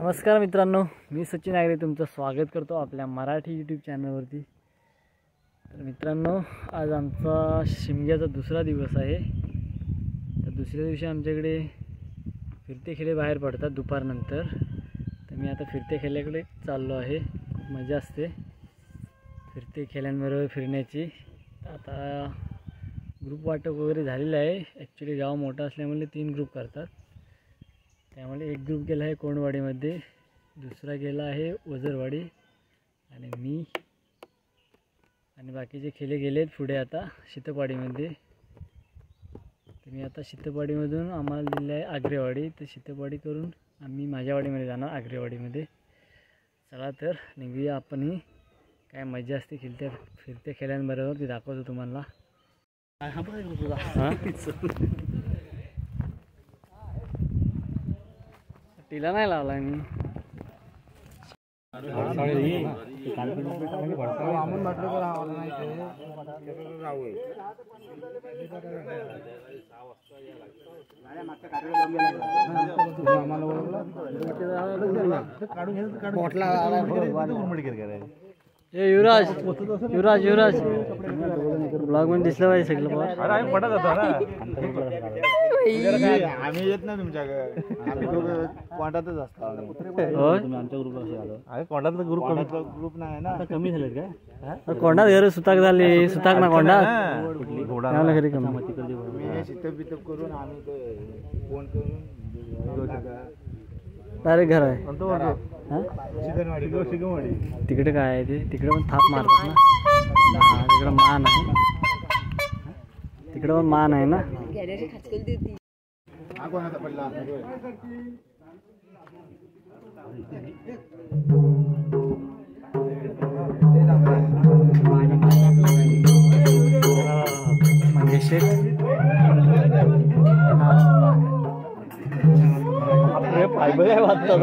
नमस्कार मित्रांनो, मी सचिन आगरे तुमचं स्वागत करतो आपल्या मराठी यूट्यूब चॅनलवरती। तर मित्रांनो, आज आमचा शिमग्याचा दुसरा दिवस आहे। तर दुसऱ्या दिवशी आमच्याकडे फिरते खेळे बाहेर पडतात दुपारनंतर। तर मी आता फिरते खेळ्याकडे चाललो आहे। खूप मजा असते फिरते खेळ्यांबरोबर फिरण्याची। आता ग्रुप वाटप वगैरे झालेलं आहे। ॲक्च्युली गाव मोठा असल्यामुळे 3 ग्रुप करतात। त्यामुळे एक ग्रुप गेला आहे कोंडवाडीमध्ये, दुसरा गेला आहे वजरवाडी आणि मी आणि बाकीचे खेळे गेलेत पुढे आता शीतपाडीमध्ये। तर मी आता शीतपाडीमधून आम्हाला दिलं आहे आग्रेवाडी। तर शीतपाडी करून आम्ही माझ्या वाडीमध्ये जाणार आग्रेवाडीमध्ये। चला तर निघूया आपणही। काय मजा असते फिरते खेळ्यांबरोबर ते दाखवतो तुम्हाला। टीला नाही लावला मी। युवराज युवराज युवराज ब्लॉग मध्ये दिसलं पाहिजे सगळं। आम्ही येत नाही तुमच्याकडे, आम्ही दोघं कोंडातच असतो। आमच्या ग्रुपला कोंडातला ग्रुप नाही ना, कमी झालेत काय? कोंडात घर सुताक झाले, सुताक ना कोंडा घरी कमी। मी शितप करून आम्ही ते फोन करून डायरेक्ट घर आहे। शिगमवाडी तिकडे काय आहे ते? तिकडे पण थाप मारतात ना, तिकडे मान आहे, तिकडे पण मान आहे ना। म्हणजे शेत फायबर आहे वाटतं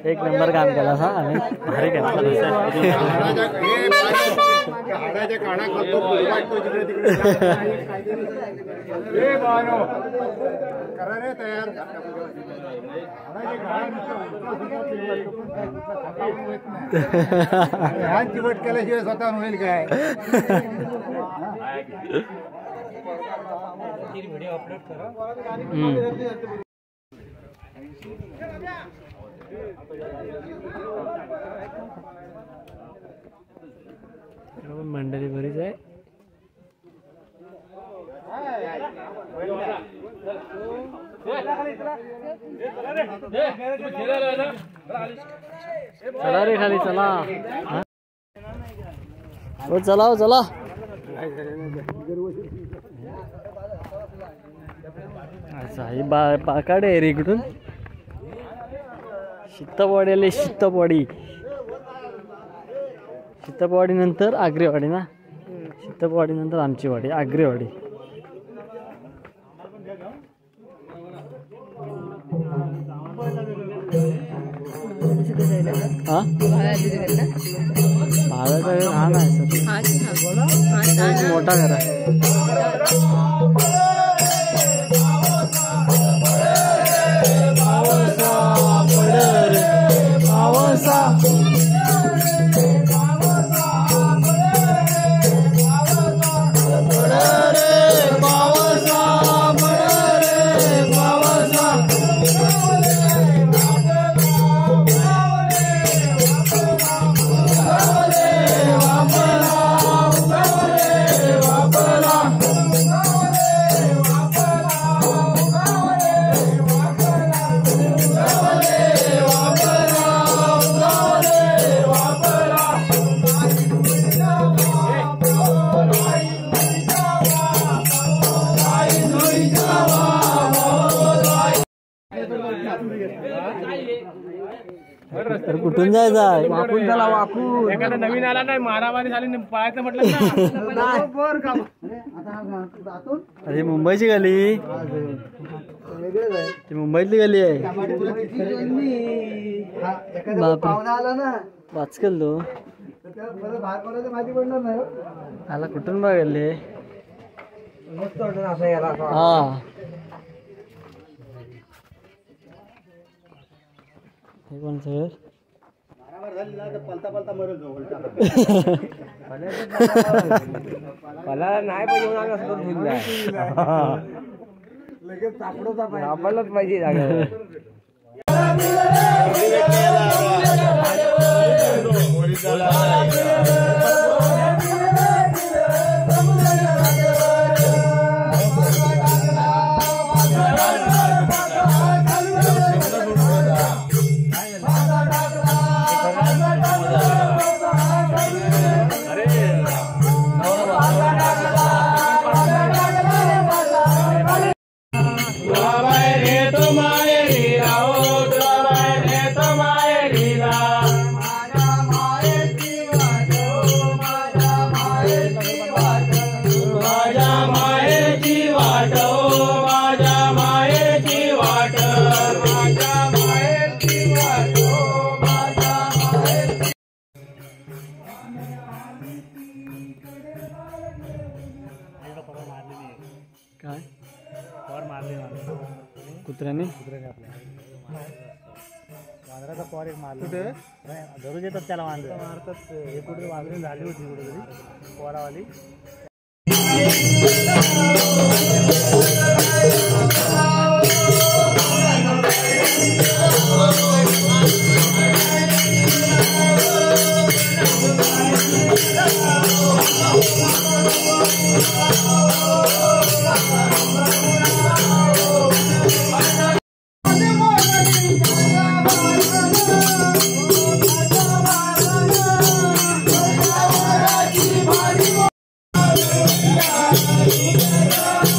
एक नंबर काम केला हा, भारी केला। चिवट केल्याशिवाय स्वतः होईल काय? व्हिडिओ अपलोड करा. मंडळी बरीच आहे. चला रे खाली चला. हो चला हो चला. अच्छा ही पाकाडे आहे रे इकडून. शित्तपवाडी आले. शित्तपवाडी नंतर आग्रेवाडी ना. शित्तपवाडी नंतर आमची वाडी आग्रेवाडी. हा भाड्याचा घर हा नाही सर. मोठा घर आहे. कुठून जायचं? वाकून झाला. वाकून एखादा नवीन आला नाही मारामारी झाली पाहायचं म्हटलं अरे मुंबईची गली. ती मुंबईतली गली आहे. वाचकल तो आला कुठून बघले. हा हे कोणचं घर? मला नाही पाहिजे पाहिजे जागा. काय कुत्र्याने वांद्राचा पॉर एक मारला. कुठे दररोज येतात त्याला वांद्रे मारतात. हे कुठे वांद्रे झाली होती कुठेतरी पोरावाली. Yeah.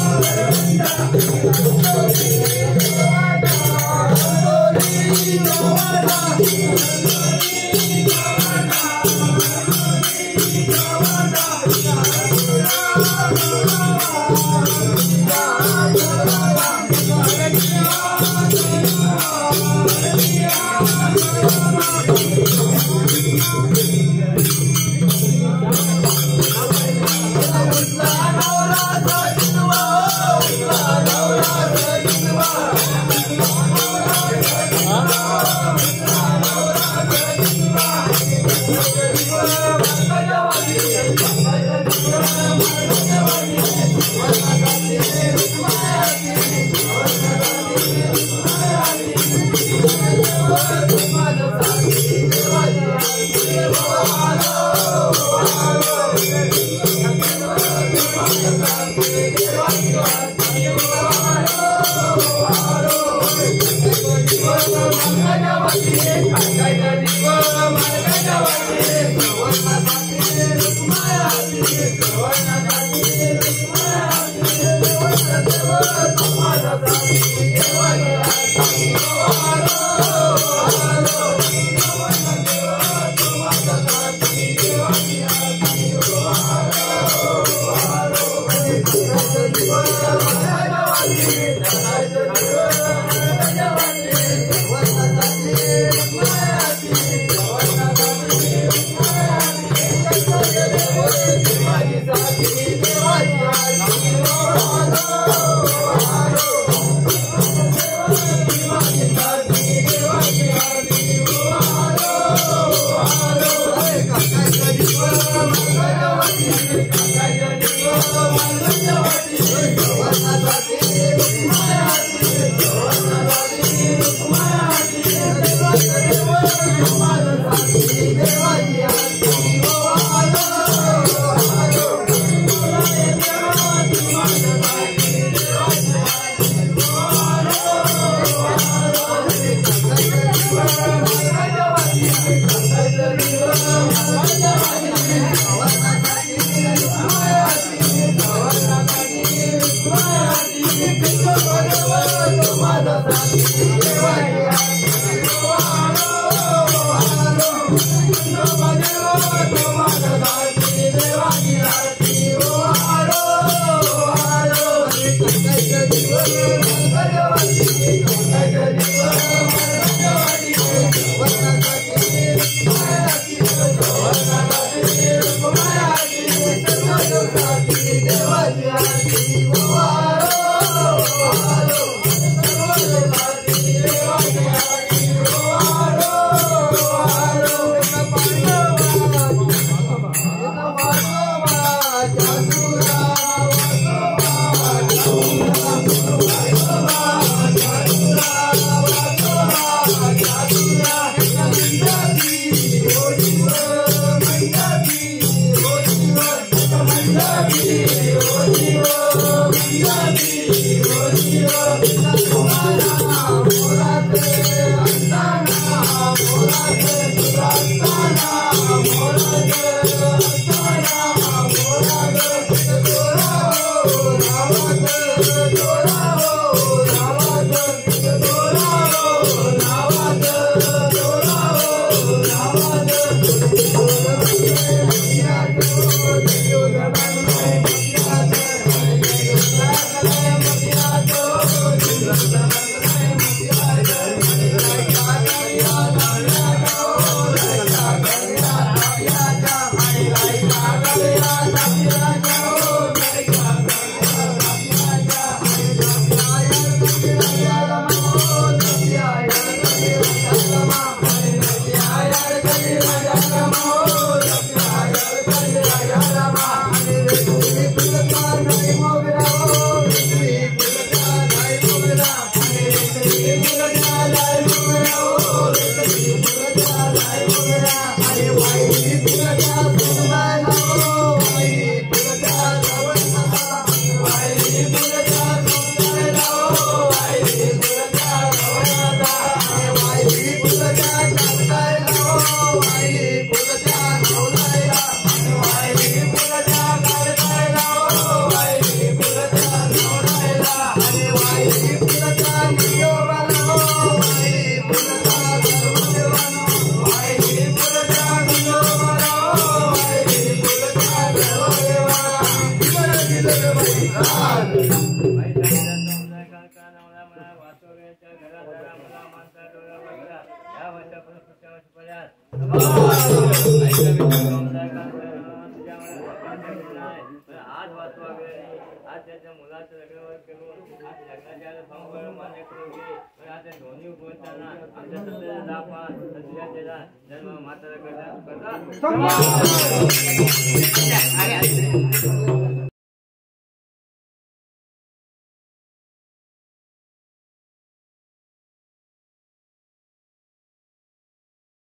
जन्म माता